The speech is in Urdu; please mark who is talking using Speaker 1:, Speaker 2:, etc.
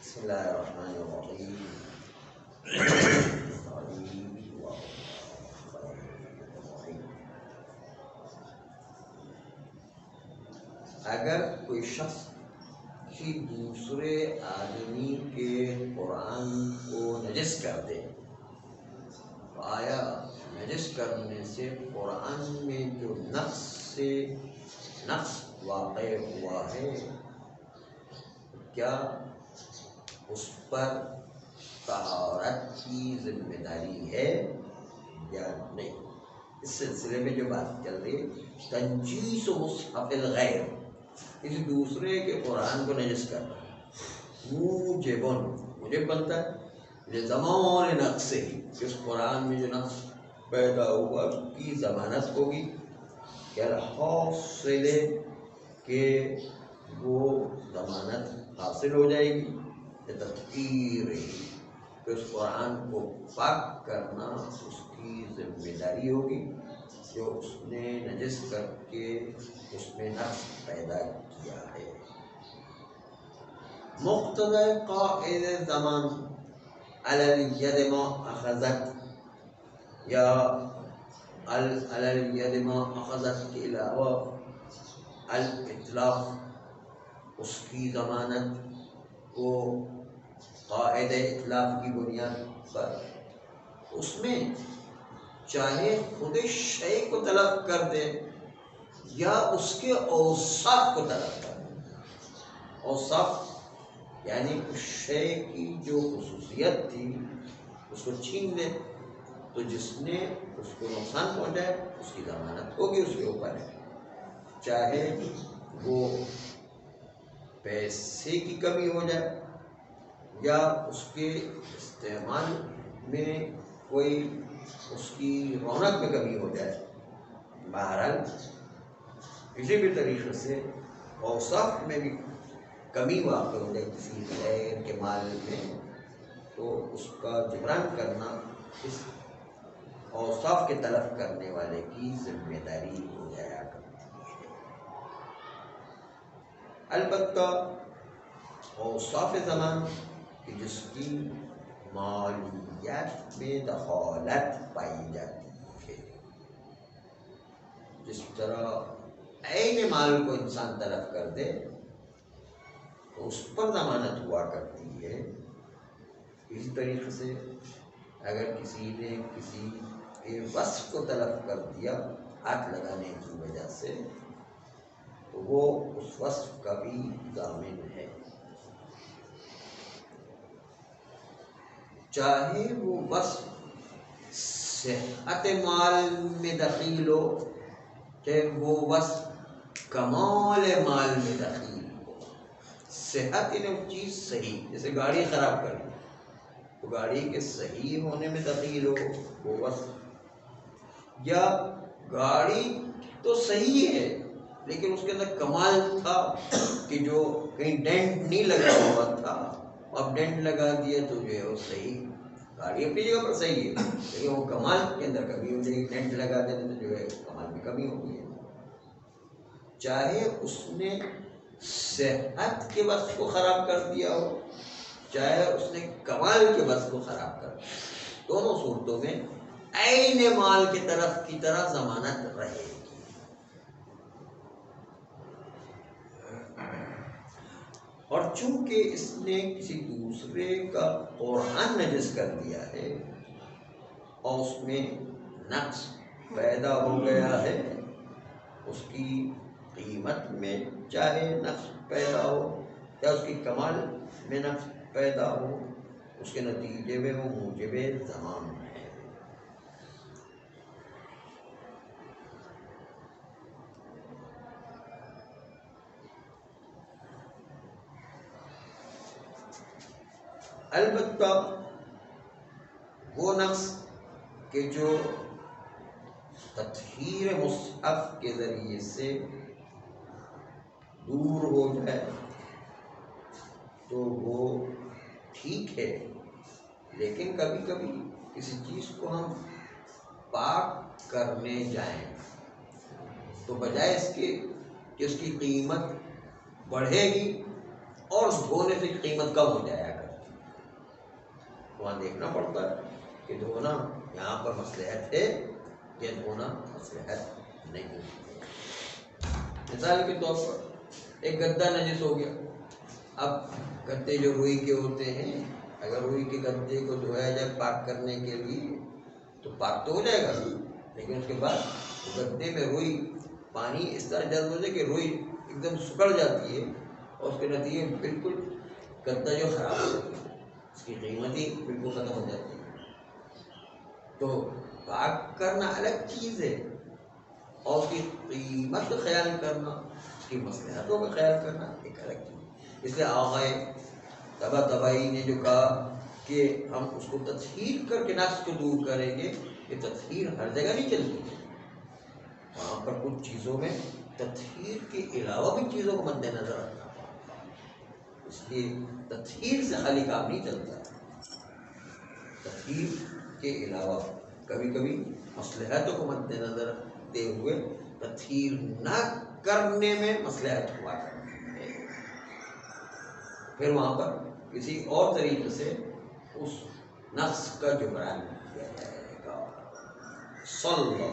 Speaker 1: بسم اللہ الرحمن الرحیم۔ اگر کوئی شخص کسی دوسرے آدمی کے قرآن کو نجس کر دے تو آیا نجس کرنے سے قرآن میں جو نقص واقع ہوا ہے کیا اس پر طہارت کی ذمہ داری ہے یا نہیں؟ اس سلسلے میں جو بات چل رہی ہے تنجیس و مصحف الغیر، کسی دوسرے کے قرآن کو نجس کرنا موجب بنتا ہے زمان نقص ہی، اس قرآن میں جو نقص پیدا ہوا اس کی ضمانت ہوگی کہ الحاصل کہ وہ ضمانت حاصل ہو جائے گی، تطہیر ہی کہ اس قرآن کو پاک کرنا اس کی ذمہ داری ہوگی جو اس نے نجس کر کے اس میں نقص پیدا کیا ہے۔ مقتضى قائد زمان علی الید ما اخذت، یا علی الید ما اخذت کے علاوہ الاطلاق، اس کی ضمانت کو قاعدہ اطلاق کی بنیاد پر اس میں چاہے خود شے کو طلب کر دے یا اس کے اوصاف کو طلب کر دے۔ اوصاف یعنی اس شے کی جو خصوصیت تھی اس کو چھین لے تو جس نے اس کو نقصان پہنچائے اس کی ضمانت ہوگی اس کے اوپر ہے، چاہے وہ پیسے کی کمی ہو جائے یا اس کے استعمال میں کوئی اس کی رونق میں کمی ہو جائے، بہرحال کسی بھی طریقے سے اوصاف میں بھی کمی واقع ہو جائے کسی غیر کے مال میں تو اس کا جبران کرنا اس اوصاف کے طلب کرنے والے کی ذمہ داری ہو جایا کرتی ہے۔ البتہ اوصاف زمان کہ جس کی مالیات میں دخالت پائی جاتی ہے، جس طرح عین مال کو انسان طلب کر دے تو اس پر ضمانت ہوا کرتی ہے، اسی طریقے سے اگر کسی نے کسی کے وصف کو طلب کر دیا ہاتھ لگانے کی وجہ سے تو وہ اس وصف کا بھی ضامن ہے، چاہے وہ وصف صحت مال میں دخیل ہو چاہے وہ وصف کمال مال میں دخیل ہو۔ صحت یعنی وہ چیز صحیح، جیسے گاڑی خراب کر دی تو گاڑی کے صحیح ہونے میں دخیل ہو وہ وصف، یا گاڑی تو صحیح ہے لیکن اس کے اندر کمال تھا کہ جو کہیں ڈینٹ نہیں لگا ہوا تھا، اب ڈینٹ لگا دیا تو جو ہے وہ صحیح، گاڑی اپنی جگہ پر صحیح ہے لیکن وہ کمال کے اندر کمی ہو جائے گی، ڈینٹ لگا دینے تو جو ہے کمال میں کمی ہوگی۔ چاہے اس نے صحت کے وصف کو خراب کر دیا ہو چاہے اس نے کمال کے وصف کو خراب کر دیا، دونوں صورتوں میں عین مال کی طرح ضمانت رہے گی۔ اور چونکہ اس نے کسی دوسرے کا قرآن نجس کر دیا ہے اور اس میں نقص پیدا ہو گیا ہے، اس کی قیمت میں چاہے نقص پیدا ہو یا اس کی کمال میں نقص پیدا ہو، اس کے نتیجے میں وہ موجب ضمان ہے۔ البتہ وہ نقص کہ جو تطہیر مصحف کے ذریعے سے دور ہو جائے تو وہ ٹھیک ہے، لیکن کبھی کبھی کسی چیز کو ہم پاک کرنے جائیں تو بجائے اس کے کہ اس کی قیمت بڑھے گی اور اس دھونے سے قیمت کم ہو جایا کرے، وہاں دیکھنا پڑتا ہے کہ دھونا یہاں پر مصلحت ہے یا دھونا مصلحت نہیں ہے۔ مثال کے طور پر ایک گدا نجس ہو گیا، اب گدے جو روئی کے ہوتے ہیں، اگر روئی کے گدے کو دھویا جائے پاک کرنے کے لیے تو پاک تو ہو جائے گا، لیکن اس کے بعد گدے میں روئی پانی اس طرح جذب ہو جائے کہ روئی ایک دم سکڑ جاتی ہے اور اس کے نتیجے میں بالکل گدا جو خراب ہو جاتی ہے، اس کی قیمت ہی بالکل ختم ہو جاتی ہے۔ تو پاک کرنا الگ چیز ہے اور اس کی قیمت کا خیال کرنا، اس کی مصلحتوں کا خیال کرنا ایک الگ چیز ہے۔ اس لیے آغائے طباطبائی نے جو کہا کہ ہم اس کو تطہیر کر کے نقص کو دور کریں گے، یہ تطہیر ہر جگہ نہیں چلتی، وہاں پر کچھ چیزوں میں تطہیر کے علاوہ بھی چیزوں کو مد نظر رکھنا پڑتا ہے، اس لیے تطہیر سے خالی کام نہیں چلتا ہے۔ تطہیر کے علاوہ کبھی کبھی مصلحتوں کو مد نظر رکھتے ہوئے تطہیر نہ کرنے میں مصلحت ہوا کرتی ہے، پھر وہاں پر کسی اور طریقے سے اس نقص کا جبران کیا جائے گا۔ صلی اللہ